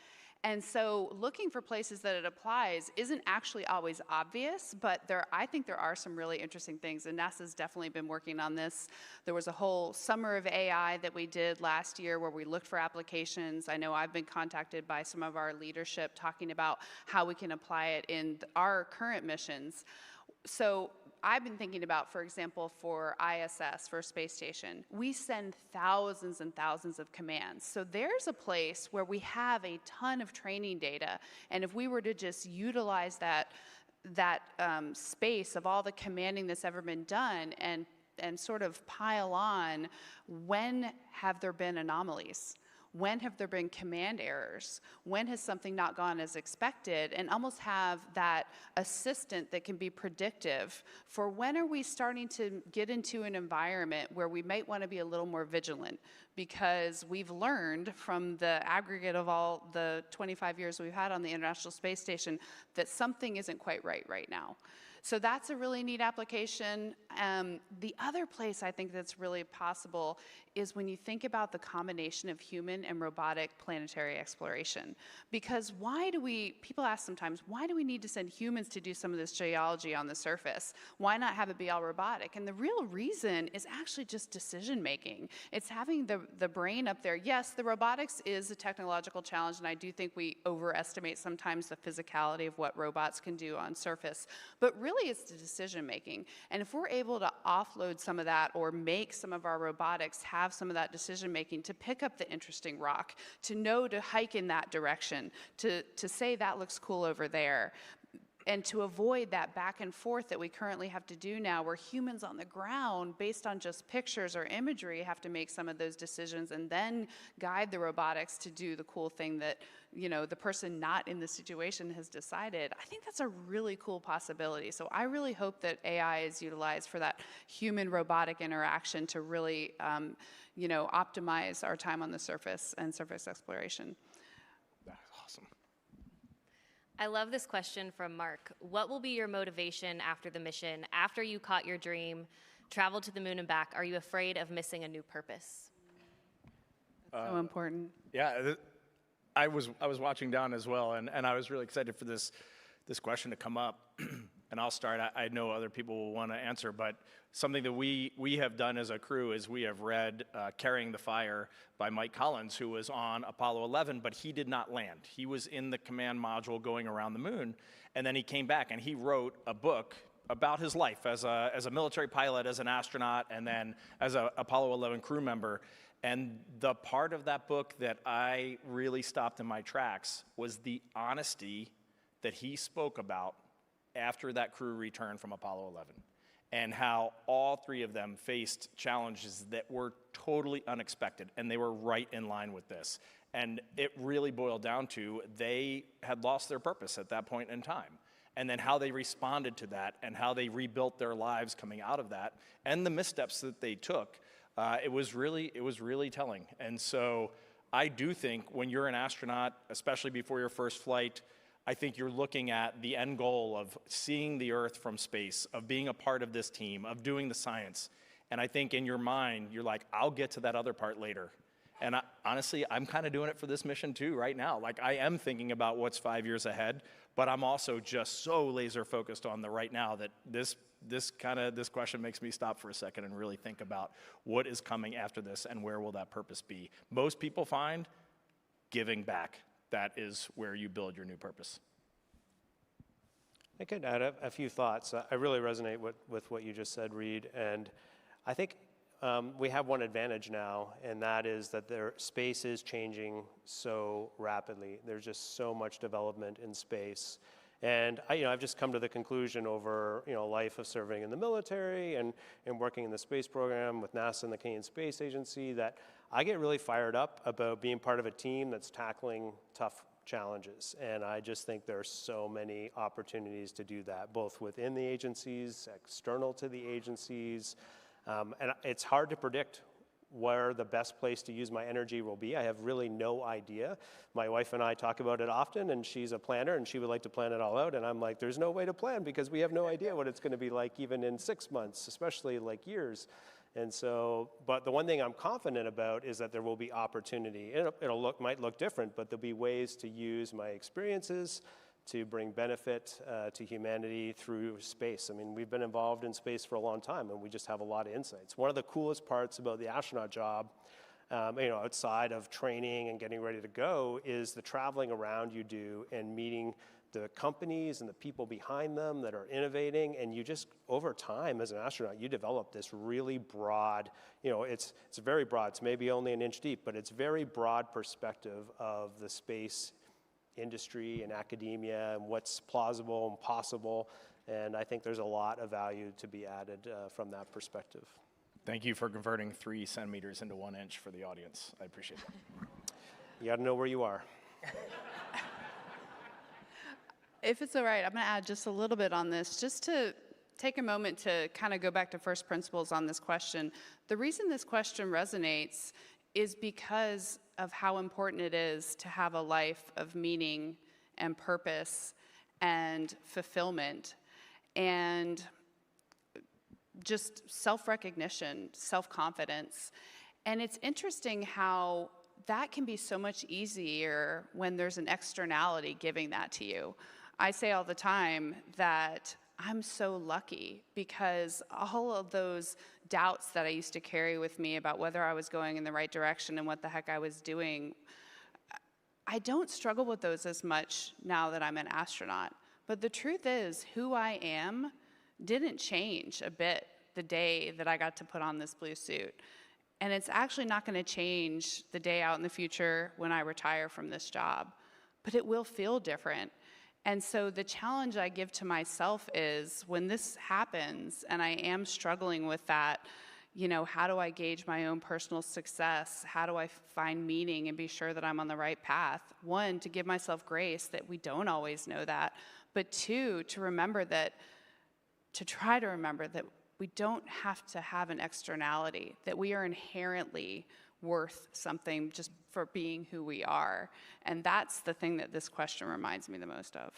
And so looking for places that it applies isn't actually always obvious, but I think there are some really interesting things, and NASA's definitely been working on this. There was a whole summer of AI that we did last year where we looked for applications. I know I've been contacted by some of our leadership talking about how we can apply it in our current missions. So I've been thinking about, for example, for ISS, for space station, we send thousands and thousands of commands. So there's a place where we have a ton of training data, and if we were to just utilize that space of all the commanding that's ever been done and sort of pile on, when have there been anomalies? When have there been command errors? When has something not gone as expected? And almost have that assistant that can be predictive for when are we starting to get into an environment where we might want to be a little more vigilant, because we've learned from the aggregate of all the 25 years we've had on the International Space Station that something isn't quite right now. So that's a really neat application. The other place I think that's really possible is when you think about the combination of human and robotic planetary exploration. Because people ask sometimes, why do we need to send humans to do some of this geology on the surface? Why not have it be all robotic? And the real reason is actually just decision making. It's having the brain up there. Yes, the robotics is a technological challenge, and I do think we overestimate sometimes the physicality of what robots can do on surface. But really, it's the decision making. And if we're able to offload some of that or make some of our robotics have some of that decision making to pick up the interesting rock, to know to hike in that direction, to say that looks cool over there, and to avoid that back and forth that we currently have to do now, where humans on the ground, based on just pictures or imagery, have to make some of those decisions and then guide the robotics to do the cool thing that the person not in the situation has decided. I think that's a really cool possibility. So I really hope that AI is utilized for that human-robotic interaction to really optimize our time on the surface and surface exploration. That's awesome. I love this question from Mark. What will be your motivation after the mission, after you caught your dream, traveled to the moon and back? Are you afraid of missing a new purpose? That's so important. Yeah, I was watching down as well, and I was really excited for this question to come up. And I'll start. I know other people will want to answer, but something that we have done as a crew is we have read Carrying the Fire by Mike Collins, who was on Apollo 11, but he did not land. He was in the command module going around the moon, and then he came back and he wrote a book about his life as a military pilot, as an astronaut, and then as a Apollo 11 crew member. And the part of that book that I really stopped in my tracks was the honesty that he spoke about after that crew returned from Apollo 11, and how all three of them faced challenges that were totally unexpected, and they were right in line with this. And it really boiled down to they had lost their purpose at that point in time, and then how they responded to that and how they rebuilt their lives coming out of that, and the missteps that they took. It was really telling. And so I do think when you're an astronaut, especially before your first flight, I think you're looking at the end goal of seeing the Earth from space, of being a part of this team, of doing the science. And I think in your mind, you're like, I'll get to that other part later. And honestly, I'm kind of doing it for this mission too right now. Like, I am thinking about what's 5 years ahead, but I'm also just so laser focused on the right now that this question makes me stop for a second and really think about what is coming after this and where will that purpose be. Most people find giving back. That is where you build your new purpose. I could add a few thoughts. I really resonate with what you just said, Reed, and I think we have one advantage now, and that is that space is changing so rapidly. There's just so much development in space. And I've just come to the conclusion over a life of serving in the military and working in the space program with NASA and the Canadian Space Agency that I get really fired up about being part of a team that's tackling tough challenges. And I just think there are so many opportunities to do that, both within the agencies, external to the agencies. And it's hard to predict where the best place to use my energy will be. I have really no idea. My wife and I talk about it often, and she's a planner, and she would like to plan it all out. And I'm like, there's no way to plan because we have no idea what it's going to be like even in 6 months, especially like years. And so, but the one thing I'm confident about is that there will be opportunity. Might look different, but there'll be ways to use my experiences to bring benefit to humanity through space. I mean, we've been involved in space for a long time, and we just have a lot of insights. One of the coolest parts about the astronaut job, outside of training and getting ready to go, is the traveling around you do and meeting the companies and the people behind them that are innovating, and you just, over time as an astronaut, you develop this really broad, it's very broad, it's maybe only an inch deep, but it's very broad perspective of the space industry and academia and what's plausible and possible, and I think there's a lot of value to be added from that perspective. Thank you for converting 3 centimeters into 1 inch for the audience. I appreciate that. You got to know where you are. If it's all right, I'm going to add just a little bit on this, just to take a moment to kind of go back to first principles on this question. The reason this question resonates is because of how important it is to have a life of meaning and purpose and fulfillment and just self-recognition, self-confidence. And it's interesting how that can be so much easier when there's an externality giving that to you. I say all the time that I'm so lucky because all of those doubts that I used to carry with me about whether I was going in the right direction and what the heck I was doing, I don't struggle with those as much now that I'm an astronaut. But the truth is, who I am didn't change a bit the day that I got to put on this blue suit. And it's actually not going to change the day out in the future when I retire from this job. But it will feel different. And so the challenge I give to myself is when this happens and I am struggling with that, how do I gauge my own personal success? How do I find meaning and be sure that I'm on the right path? 1, to give myself grace that we don't always know that. But 2, to try to remember that we don't have to have an externality, that we are inherently worth something just for being who we are. And that's the thing that this question reminds me the most of.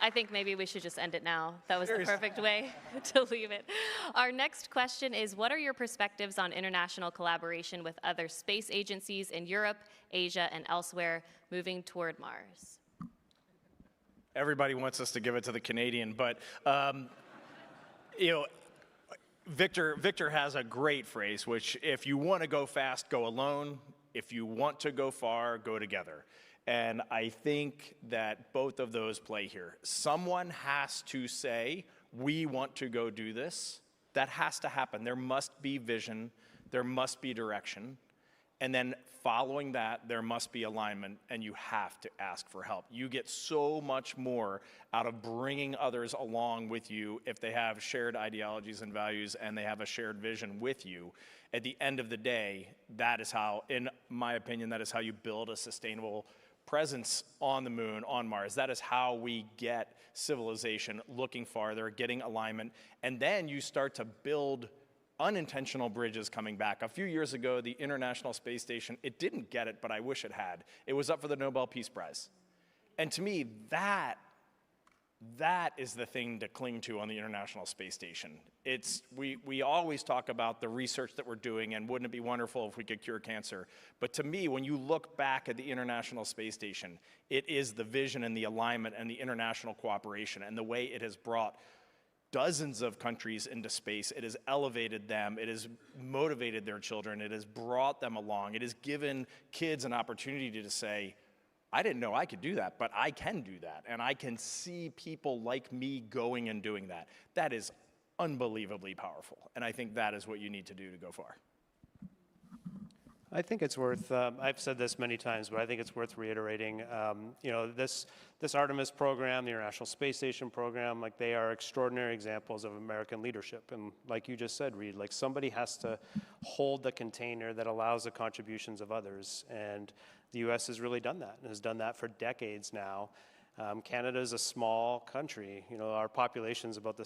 I think maybe we should just end it now. That was the perfect way to leave it. Our next question is, what are your perspectives on international collaboration with other space agencies in Europe, Asia, and elsewhere moving toward Mars? Everybody wants us to give it to the Canadian, but Victor has a great phrase, which if you want to go fast, go alone. If you want to go far, go together. And I think that both of those play here. Someone has to say, we want to go do this. That has to happen. There must be vision. There must be direction. And then following that, there must be alignment, and you have to ask for help. You get so much more out of bringing others along with you if they have shared ideologies and values and they have a shared vision with you. At the end of the day, that is how, in my opinion, that is how you build a sustainable presence on the moon, on Mars. That is how we get civilization looking farther, getting alignment, and then you start to build unintentional bridges coming back. A few years ago, the International Space Station, it didn't get it, but I wish it had. It was up for the Nobel Peace Prize. And to me, that that is the thing to cling to on the International Space Station. We always talk about the research that we're doing and wouldn't it be wonderful if we could cure cancer. But to me, when you look back at the International Space Station, it is the vision and the alignment and the international cooperation and the way it has brought dozens of countries into space. It has elevated them. It has motivated their children. It has brought them along. It has given kids an opportunity to say, I didn't know I could do that, but I can do that. And I can see people like me going and doing that. That is unbelievably powerful. And I think that is what you need to do to go far. I think it's worth, I've said this many times, but I think it's worth reiterating. You know, this Artemis program, the International Space Station program, like they are extraordinary examples of American leadership. And like you just said, Reed, like somebody has to hold the container that allows the contributions of others. And the US has really done that and has done that for decades now. Canada is a small country. You know, our population is about the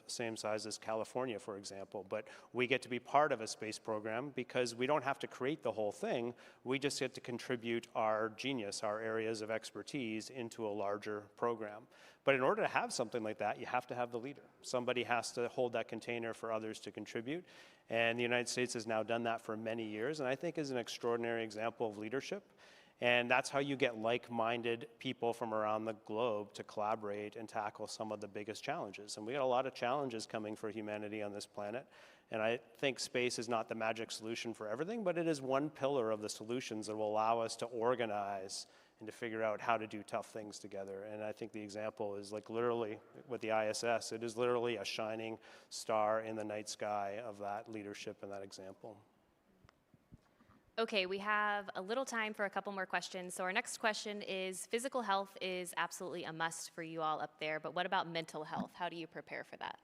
same size as California, for example. But we get to be part of a space program because we don't have to create the whole thing. We just get to contribute our genius, our areas of expertise into a larger program. But in order to have something like that, you have to have the leader. Somebody has to hold that container for others to contribute. And the United States has now done that for many years, and I think is an extraordinary example of leadership. And that's how you get like-minded people from around the globe to collaborate and tackle some of the biggest challenges. And we got a lot of challenges coming for humanity on this planet. And I think space is not the magic solution for everything, but it is one pillar of the solutions that will allow us to organize and to figure out how to do tough things together. And I think the example is like literally with the ISS, it is literally a shining star in the night sky of that leadership and that example. Okay, we have a little time for a couple more questions. So our next question is, physical health is absolutely a must for you all up there, but what about mental health? How do you prepare for that?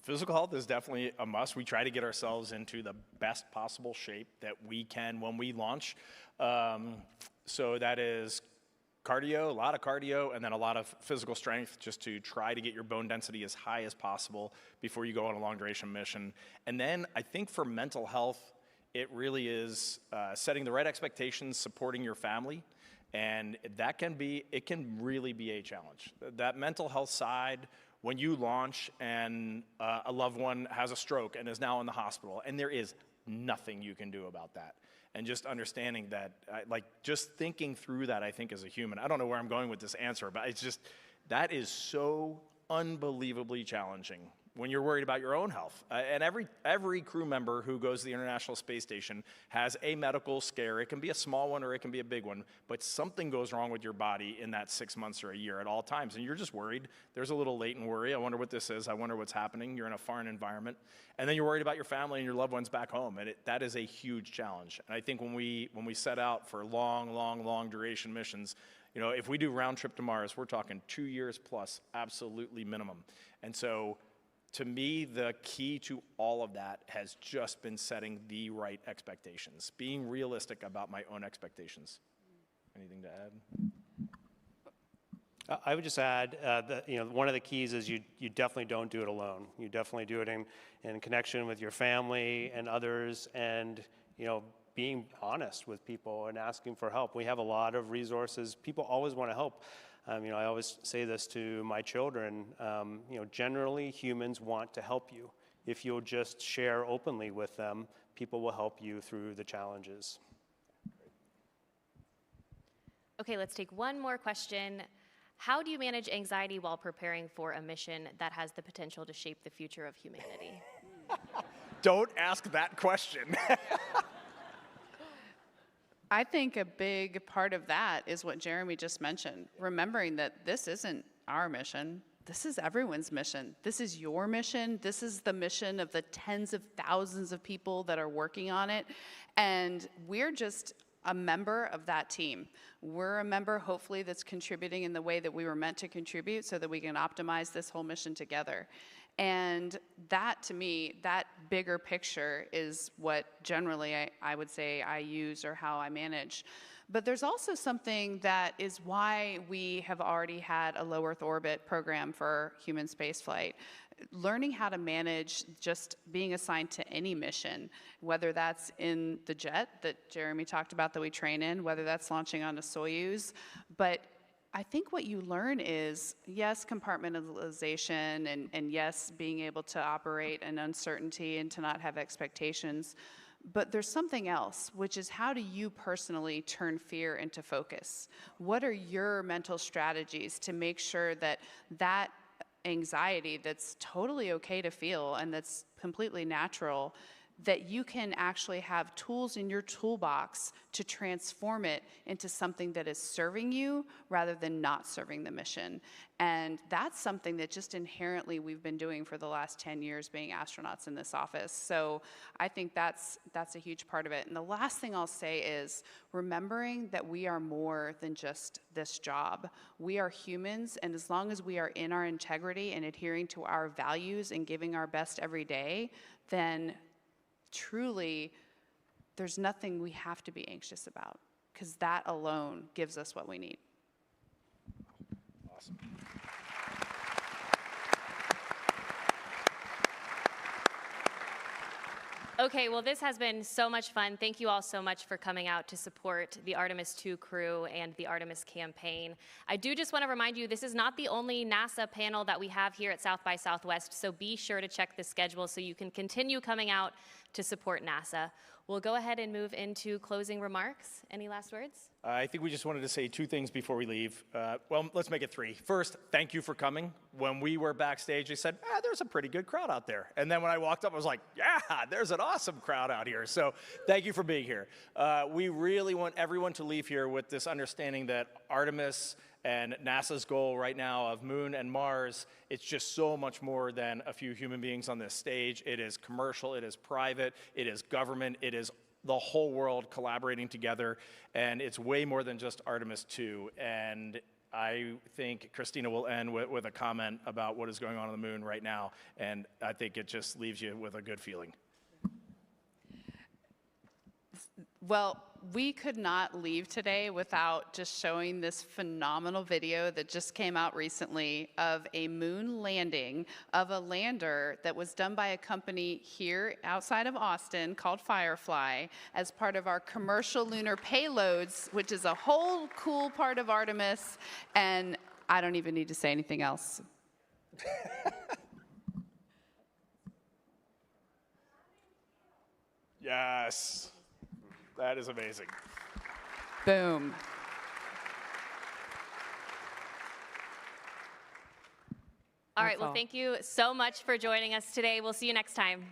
Physical health is definitely a must. We try to get ourselves into the best possible shape that we can when we launch. So that is cardio, a lot of cardio, and then a lot of physical strength just to try to get your bone density as high as possible before you go on a long duration mission. And then I think for mental health, it really is setting the right expectations, supporting your family, and that can really be a challenge. That mental health side, when you launch and a loved one has a stroke and is now in the hospital, and there is nothing you can do about that. And just understanding that, like just thinking through that, I think as a human, I don't know where I'm going with this answer, but it's just, that is so unbelievably challenging when you're worried about your own health. And every crew member who goes to the International Space Station has a medical scare. It can be a small one or it can be a big one, but something goes wrong with your body in that 6 months or a year at all times. And you're just worried. There's a little latent worry. I wonder what this is. I wonder what's happening. You're in a foreign environment. And then you're worried about your family and your loved ones back home. And that is a huge challenge. And I think when we set out for long duration missions, you know, if we do round trip to Mars, we're talking 2 years plus, absolutely minimum. And so, to me, the key to all of that has just been setting the right expectations, being realistic about my own expectations. Anything to add? I would just add that, you know, one of the keys is you definitely don't do it alone. You definitely do it in connection with your family and others, and, you know, being honest with people and asking for help. We have a lot of resources. People always want to help. You know, I always say this to my children, you know, generally humans want to help you. If you'll just share openly with them, people will help you through the challenges. Okay, let's take one more question. How do you manage anxiety while preparing for a mission that has the potential to shape the future of humanity? Don't ask that question. I think a big part of that is what Jeremy just mentioned, remembering that this isn't our mission. This is everyone's mission. This is your mission. This is the mission of the tens of thousands of people that are working on it. And we're just a member of that team. We're a member, hopefully, that's contributing in the way that we were meant to contribute so that we can optimize this whole mission together. And that, to me, that bigger picture is what generally I would say I use or how I manage. But there's also something that is why we have already had a low Earth orbit program for human spaceflight. Learning how to manage just being assigned to any mission, whether that's in the jet that Jeremy talked about that we train in, whether that's launching on a Soyuz, but I think what you learn is, yes, compartmentalization and yes, being able to operate in uncertainty and to not have expectations. But there's something else, which is how do you personally turn fear into focus? What are your mental strategies to make sure that that anxiety that's totally okay to feel and that's completely natural, that you can actually have tools in your toolbox to transform it into something that is serving you rather than not serving the mission. And that's something that just inherently we've been doing for the last 10 years being astronauts in this office. So I think that's a huge part of it. And the last thing I'll say is remembering that we are more than just this job. We are humans, and as long as we are in our integrity and adhering to our values and giving our best every day, then truly, there's nothing we have to be anxious about, because that alone gives us what we need. Awesome. Okay, well, this has been so much fun. Thank you all so much for coming out to support the Artemis II crew and the Artemis campaign. I do just want to remind you, this is not the only NASA panel that we have here at South by Southwest, so be sure to check the schedule so you can continue coming out to support NASA. We'll go ahead and move into closing remarks. Any last words? I think we just wanted to say two things before we leave. Well, let's make it three. First, thank you for coming. When we were backstage, they said, there's a pretty good crowd out there. And then when I walked up, I was like, yeah, there's an awesome crowd out here. So thank you for being here. We really want everyone to leave here with this understanding that Artemis and NASA's goal right now of Moon and Mars, it's just so much more than a few human beings on this stage. It is commercial, it is private, it is government, it is the whole world collaborating together, and it's way more than just Artemis II. And I think Christina will end with a comment about what is going on the moon right now, and I think it just leaves you with a good feeling. Well, we could not leave today without just showing this phenomenal video that just came out recently of a moon landing of a lander that was done by a company here outside of Austin called Firefly as part of our commercial lunar payloads, which is a whole cool part of Artemis, and I don't even need to say anything else. Yes. That is amazing. Boom. All right, well, thank you so much for joining us today. We'll see you next time.